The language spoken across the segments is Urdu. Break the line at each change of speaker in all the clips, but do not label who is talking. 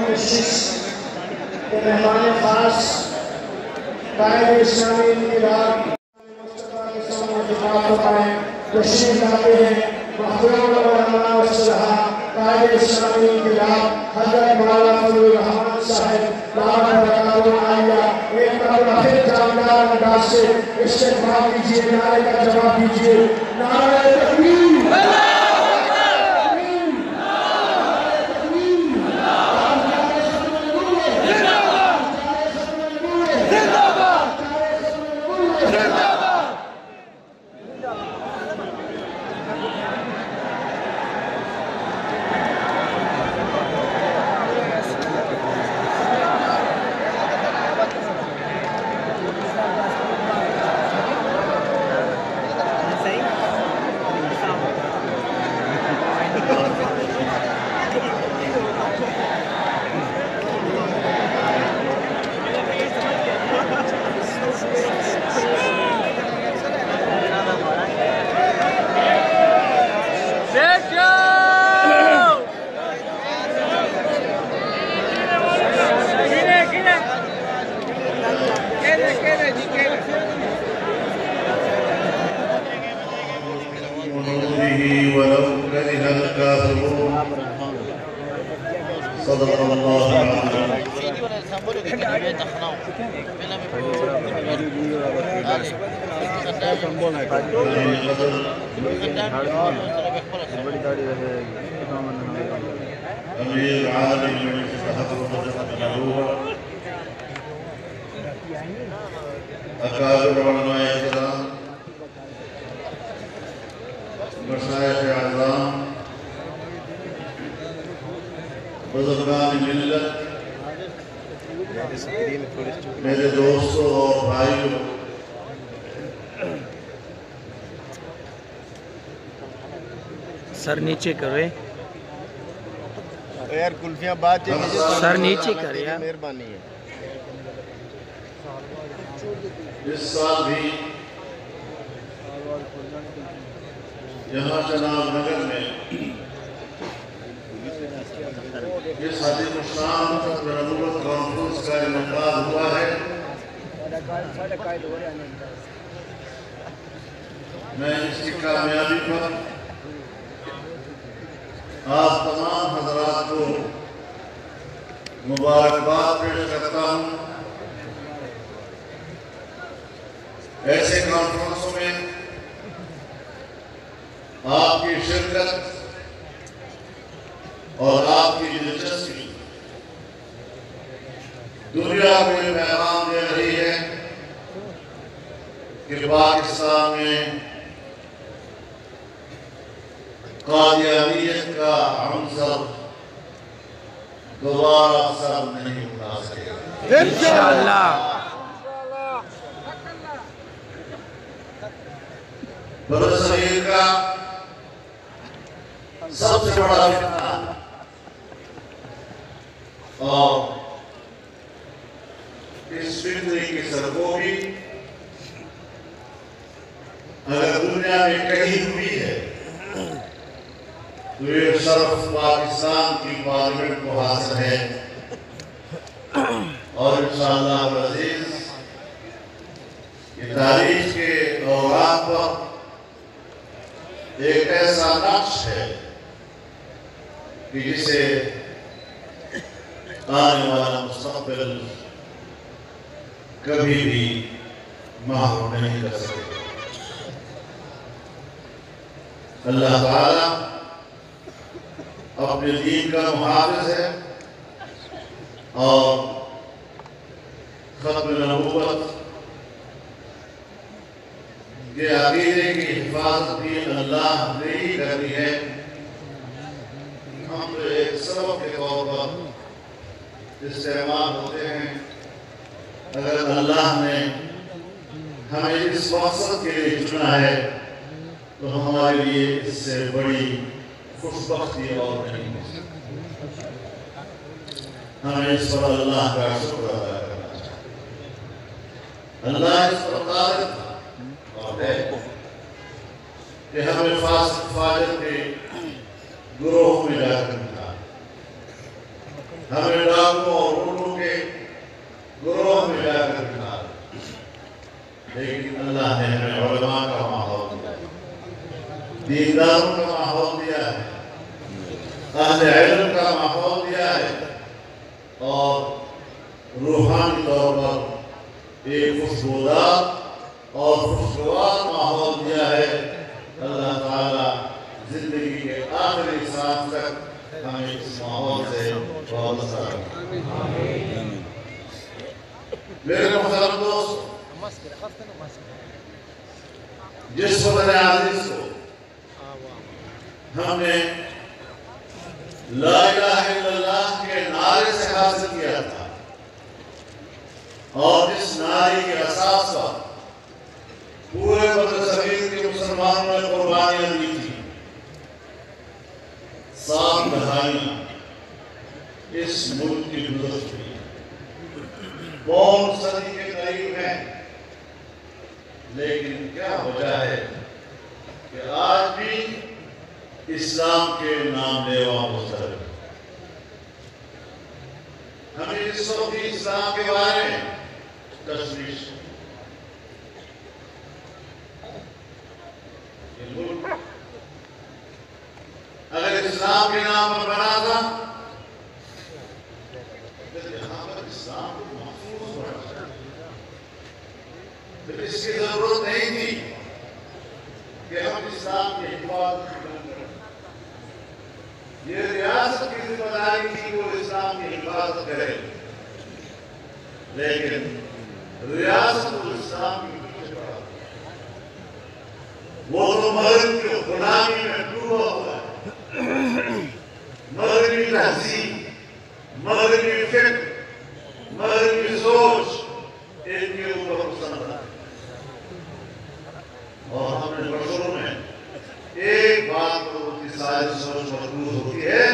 نشست کے مہمان خاص قائد اسلامی انقلاب مصطفیٰ کے سامنے خطاب فرمائیں تشریف لاتے ہیں محترم علماء و صلحاء قائد اسلامی انقلاب حضرت مولانا فضل الرحمان صاحب دامت برکاتہ عالیہ ایک مرتبہ پھر جاندار انداز سے استقبال کیجیے نعرے کا جواب دیجیے نعرہ تکبیر صدق اللہ امیر عالم اکابر علماء اکرام مشایخ اعظام بزرگان ملت میرے دوستوں اور بھائیوں
سر نیچے کرے
یار کلفیاں بات
سر نیچے کرے یار
مہربانی ہے
اس سال بھی یہاں جناب نگر میں اس حدیث الشام ختم نبوت کانفرنس کا انعقاد ہوا ہے میں اس کی کامیابی پر آپ تمام حضرات کو مبارکباد پیش کرتا ہوں ایسے کانفرنسوں میں آپ کی شرکت اور آپ کی دلچسپی دنیا کو یہ پیغام دے رہی ہے کہ پاکستان میں قادیانیت کا عنصر دوبارہ سر نہیں اٹھا سکے گا
انشاءاللہ
برصغیر کا سب سے بڑا فتنہ اور اس فتنے کی سرگوبی اگر دنیا میں کہیں ہوئی ہے تو یہ شرف پاکستان کی پارلیمنٹ کو حاصل ہے اور انشاءاللہ العزیز یہ تاریخ کے دوران پر ایک ایسا نقش ہے کہ جسے آنے والا مستقبل کبھی بھی محروم نہیں کر سکے اللہ تعالیٰ اپنے دین کا محافظ ہے اور ختم نبوت کے عقیدے کی حفاظت بھی اللہ نے ہی کرنی ہے ہم ایک سبب کے طور پر استعمال ہوتے ہیں اگر اللہ نے ہمیں اس مقصد کے لیے چنا ہے تو ہمارے لیے اس سے بڑی خوشبختی اور نہیں ہے ہمیں اس پر اللہ کا شکر ادا کرنا چاہیے اللہ اس پر قادر تھا اور ہے کہ ہمیں فاسق فاجر کے گروہ میں جا کر ملا
ہمیں ڈاکوں اور اونٹوں کے گروہ میں جا کر بٹھا دیا، لیکن اللہ نے ہمیں علماء کا ماحول دیا ہے، دینداروں کا ماحول دیا ہے، اہل علم کا ماحول دیا ہے، اور روحانی طور پر ایک خوشبودار اور خوشگوار ماحول دیا ہے۔ اللہ تعالیٰ زندگی کے آخری سانس تک ہمیں اس ماحول سے وابستہ رکھے۔ میرے محترم دوست، جس وطن عزیز کو ہم نے لا الہ الا اللہ کے نعرے سے حاصل کیا تھا، اور اس نعرے کے اساس پر پورے بر صغیر کے مسلمانوں نے قربانیاں دی تھی، 7 دہائیاں اس ملک کی گزر چکی ہیں، 4 صدی کے قریب ہیں، لیکن کیا وجہ ہے کہ آج بھی اسلام کے نام لیوا مسترد ہے۔ ہمیں اس وقت بھی اسلام کے بارے میں تشویش ہے۔ یہ ملک اگر اسلام کے نام پر بنا تھا تو یہاں پر اسلام کو محفوظ رکھا، پھر اس کی ضرورت نہیں تھی کہ ہم اسلام کی حفاظت کریں۔ یہ ریاست کی ذمہ داری تھی کہ وہ اسلام کی حفاظت کرے، لیکن ریاست کو اسلام کی پیچھے پڑا، وہ تو مغرب کی غلامی میں ڈوبا ہوا ہے۔ مغربی تہذیب، مغربی فکر، مغربی سوچ ان کے اوپر مسلط ہے، اور ہم نے بشروں میں ایک بات پر ان کی ساری سوچ مرکوز ہوتی ہے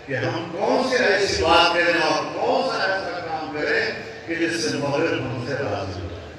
کہ ہم کون سی ایسی بات کریں اور کون سا ایسا کام کریں کہ جس سے مغرب ہم سے راضی ہو جائے۔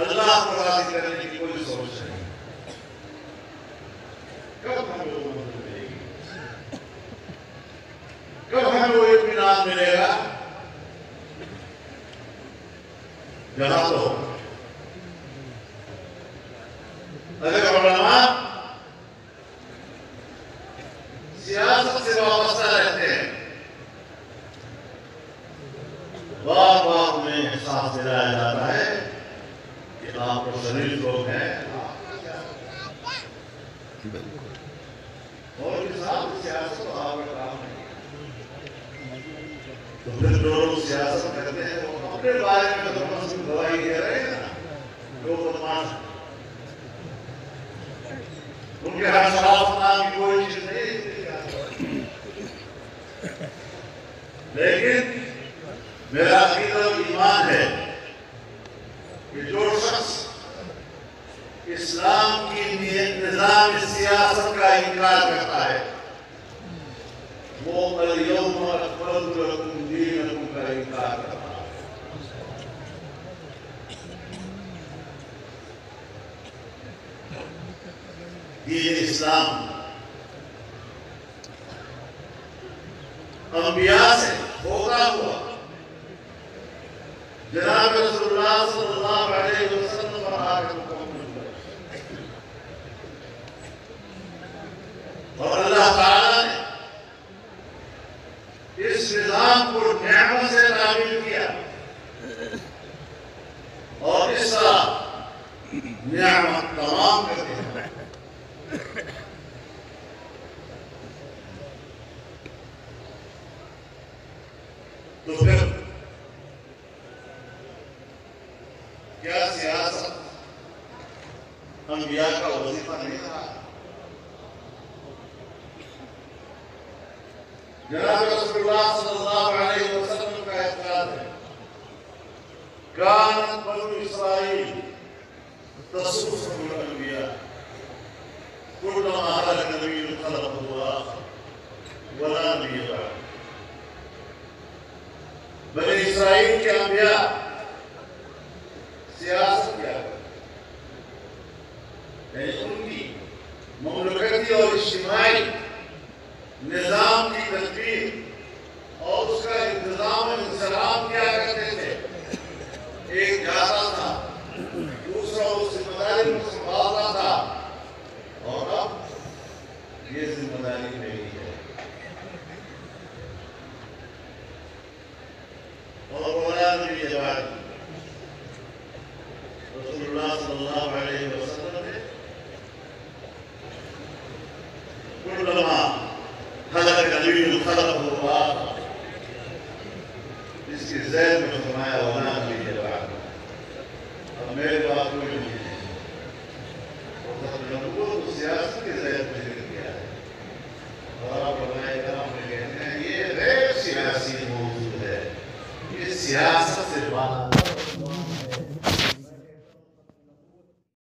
اللہ کو راضی کرنے کی کوئی سوچ نہیں۔ کب ہمیں وہ مدد ملے گی؟ کب ہمیں وہ اطمینان ملے گا؟ جہاں تو اگر علماء سیاست سے وابستہ رہتے ہیں، بار بار انہیں احساس دلایا جاتا ہے کہ آپ کو شریف لوگ ہیں، اور سیاست تو آپ کا کام نہیں، تو پھر جو لوگ سیاست کرتے ہیں وہ اپنے بارے میں تو مسئلہ گواہی دے رہے ہیں نا، جو بدماش ان کے ہر خلاف نام کی کوئی چیز نہیں، لیکن میرا عقیدہ و ایمان ہے کہ جو شخص اسلام کی نظام سیاست کا انکار کرتا ہے وہ الیوم اکملت لکم دینکم کا انکار کرتا ہے۔ دین اسلام انبیاء سے ہوتا ہوا جناب رسول اللہ صلی اللہ علیہ وسلم پر آ کر مکمل ہوا، اور اللہ تعالیٰ نے اس نظام کو نعمت سے تعبیر کیا، اور اس طرح نعمت تمام کر دیا۔ تو پھر کیا سیاست انبیاء کا وظیفہ نہیں رہا؟ جناب رسول اللہ صلی اللہ علیہ وسلم کا اعتقاد ہے کانت بنو اسرائیل تسوسهم الانبیاء كلما هلك نبي خلقه الله ولا نبي بعد۔ بنی اسرائیل کے انبیاء سیاست کیا کرتے، یعنی ان کی مملکتی اور اجتماعی نظام کی تدبیر ذمہ داری میری ہے اور اولاد بھی یہ بات رسول اللہ صلی اللہ علیہ وسلم نے كلما خلق نبی خلق اللہ اس کی زید میں فرمایا اولاد بھی یہ بات اب میرے بات کوئی نہیں ہے نبوت سیاست کے ذریعے میں ذکر کیا ہے اور آپ علماء کرام میں کہتے ہیں یہ غیر سیاسی موضوع ہے یہ سیاست سے بات